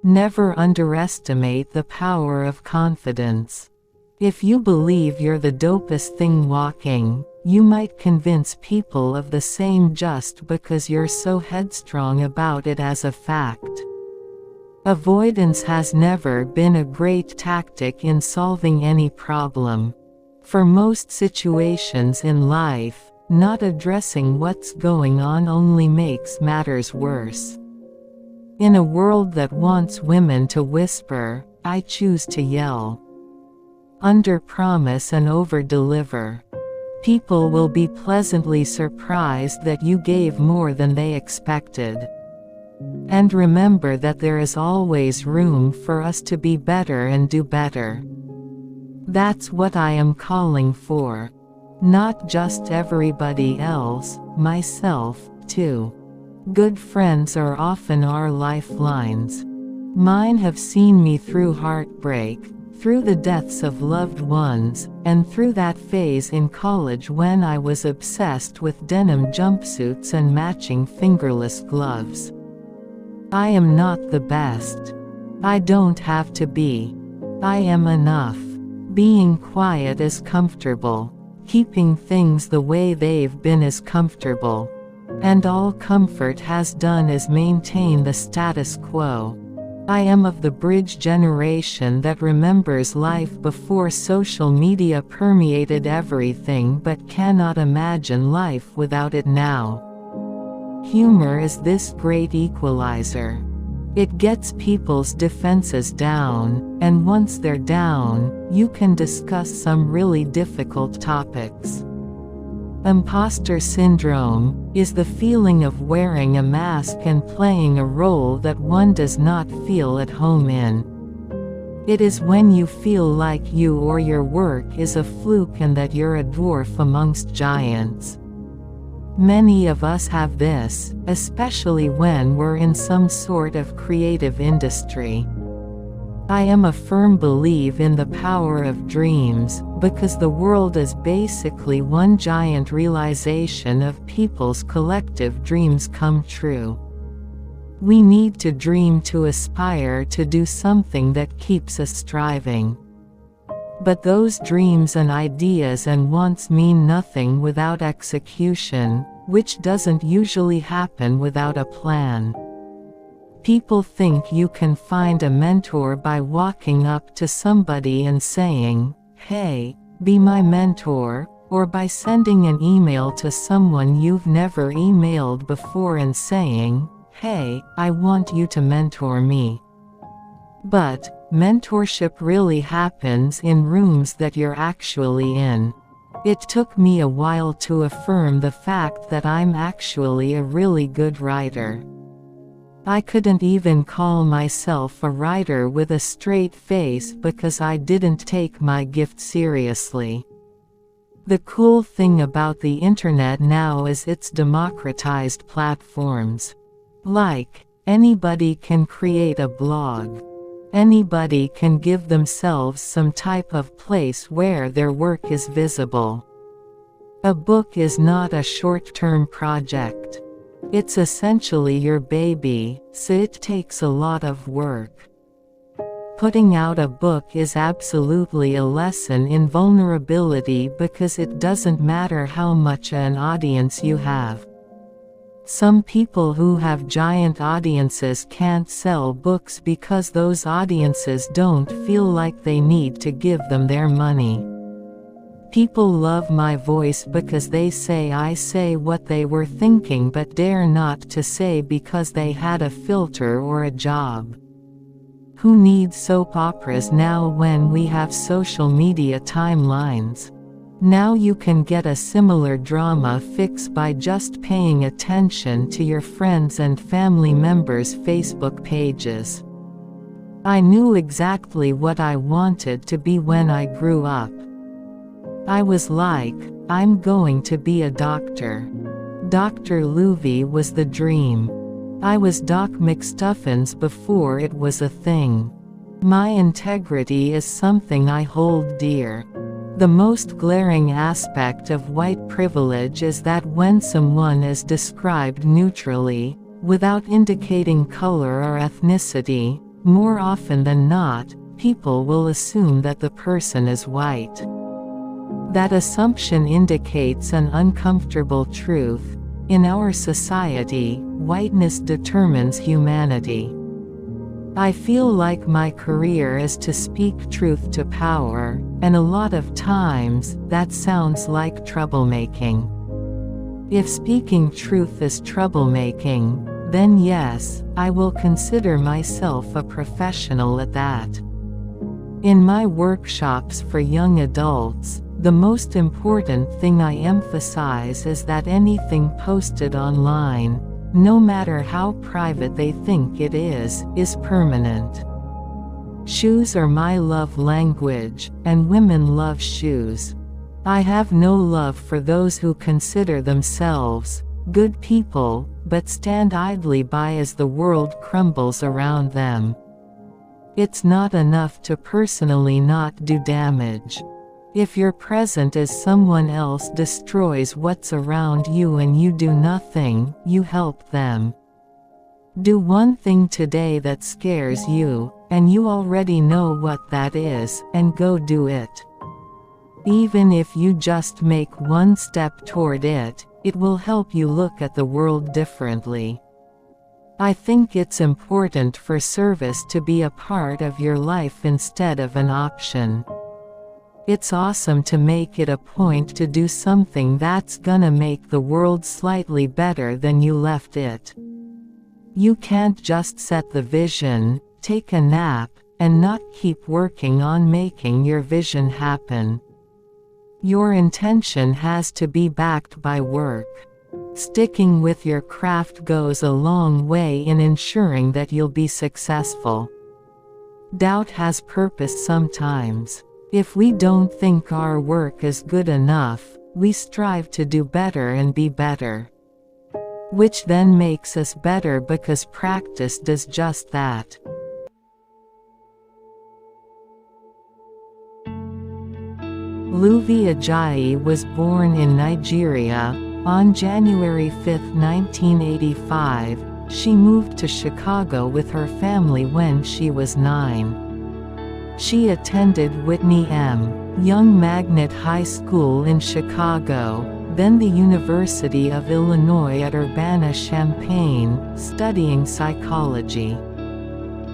Never underestimate the power of confidence. If you believe you're the dopest thing walking, you might convince people of the same just because you're so headstrong about it as a fact. Avoidance has never been a great tactic in solving any problem. For most situations in life, not addressing what's going on only makes matters worse. In a world that wants women to whisper, I choose to yell. Under-promise and over-deliver. People will be pleasantly surprised that you gave more than they expected. And remember that there is always room for us to be better and do better. That's what I am calling for. Not just everybody else, myself, too. Good friends are often our lifelines. Mine have seen me through heartbreak, through the deaths of loved ones, and through that phase in college when I was obsessed with denim jumpsuits and matching fingerless gloves. I am not the best. I don't have to be. I am enough. Being quiet is comfortable. Keeping things the way they've been is comfortable. And all comfort has done is maintain the status quo. I am of the bridge generation that remembers life before social media permeated everything but cannot imagine life without it now. Humor is this great equalizer. It gets people's defenses down, and once they're down, you can discuss some really difficult topics. Imposter syndrome is the feeling of wearing a mask and playing a role that one does not feel at home in. It is when you feel like you or your work is a fluke and that you're a dwarf amongst giants. Many of us have this, especially when we're in some sort of creative industry. I am a firm believer in the power of dreams, because the world is basically one giant realization of people's collective dreams come true. We need to dream to aspire to do something that keeps us striving. But those dreams and ideas and wants mean nothing without execution, which doesn't usually happen without a plan. People think you can find a mentor by walking up to somebody and saying, "Hey, be my mentor," or by sending an email to someone you've never emailed before and saying, "Hey, I want you to mentor me." But mentorship really happens in rooms that you're actually in. It took me a while to affirm the fact that I'm actually a really good writer. I couldn't even call myself a writer with a straight face because I didn't take my gift seriously. The cool thing about the internet now is its democratized platforms. Like, anybody can create a blog. Anybody can give themselves some type of place where their work is visible. A book is not a short-term project. It's essentially your baby, so it takes a lot of work. Putting out a book is absolutely a lesson in vulnerability because it doesn't matter how much an audience you have. Some people who have giant audiences can't sell books because those audiences don't feel like they need to give them their money. People love my voice because they say I say what they were thinking but dare not to say because they had a filter or a job. Who needs soap operas now when we have social media timelines? Now you can get a similar drama fix by just paying attention to your friends and family members' Facebook pages. I knew exactly what I wanted to be when I grew up. I was like, I'm going to be a doctor. Dr. Luuvvie was the dream. I was Doc McStuffins before it was a thing. My integrity is something I hold dear. The most glaring aspect of white privilege is that when someone is described neutrally, without indicating color or ethnicity, more often than not, people will assume that the person is white. That assumption indicates an uncomfortable truth. In our society, whiteness determines humanity. I feel like my career is to speak truth to power, and a lot of times, that sounds like troublemaking. If speaking truth is troublemaking, then yes, I will consider myself a professional at that. In my workshops for young adults, the most important thing I emphasize is that anything posted online, no matter how private they think it is permanent. Shoes are my love language, and women love shoes. I have no love for those who consider themselves good people, but stand idly by as the world crumbles around them. It's not enough to personally not do damage. If you're present as someone else destroys what's around you and you do nothing, you help them. Do one thing today that scares you, and you already know what that is, and go do it. Even if you just make one step toward it, it will help you look at the world differently. I think it's important for service to be a part of your life instead of an option. It's awesome to make it a point to do something that's gonna make the world slightly better than you left it. You can't just set the vision, take a nap, and not keep working on making your vision happen. Your intention has to be backed by work. Sticking with your craft goes a long way in ensuring that you'll be successful. Doubt has purpose sometimes. If we don't think our work is good enough, we strive to do better and be better. Which then makes us better because practice does just that. Luvvie Ajayi was born in Nigeria. On January 5, 1985, she moved to Chicago with her family when she was 9. She attended Whitney M. Young Magnet High School in Chicago, then the University of Illinois at Urbana-Champaign, studying psychology.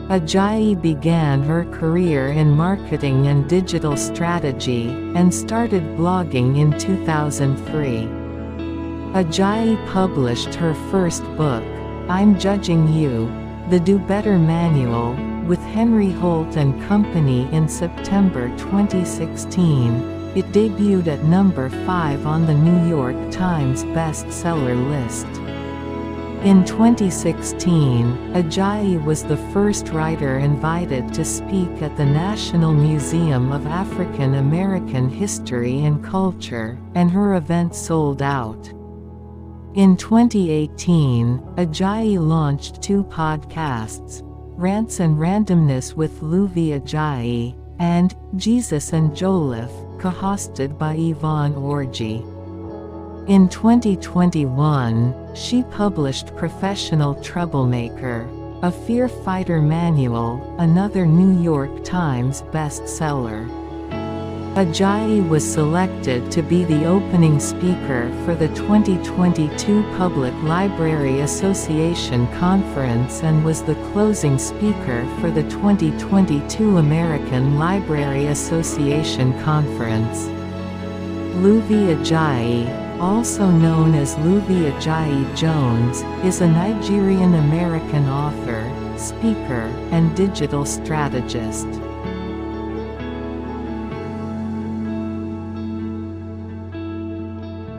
Ajayi began her career in marketing and digital strategy, and started blogging in 2003. Ajayi published her first book, I'm Judging You, The Do Better Manual, with Henry Holt and Company in September 2016. It debuted at number 5 on the New York Times bestseller list. In 2016, Ajayi was the first writer invited to speak at the National Museum of African American History and Culture, and her event sold out. In 2018, Ajayi launched 2 podcasts, Rants and Randomness with Luvvie Ajayi, and Jesus and Joliffe, co-hosted by Yvonne Orji. In 2021, she published Professional Troublemaker, a Fear Fighter Manual, another New York Times bestseller. Ajayi was selected to be the opening speaker for the 2022 Public Library Association Conference and was the closing speaker for the 2022 American Library Association Conference. Luvvie Ajayi, also known as Luvvie Ajayi Jones, is a Nigerian-American author, speaker, and digital strategist.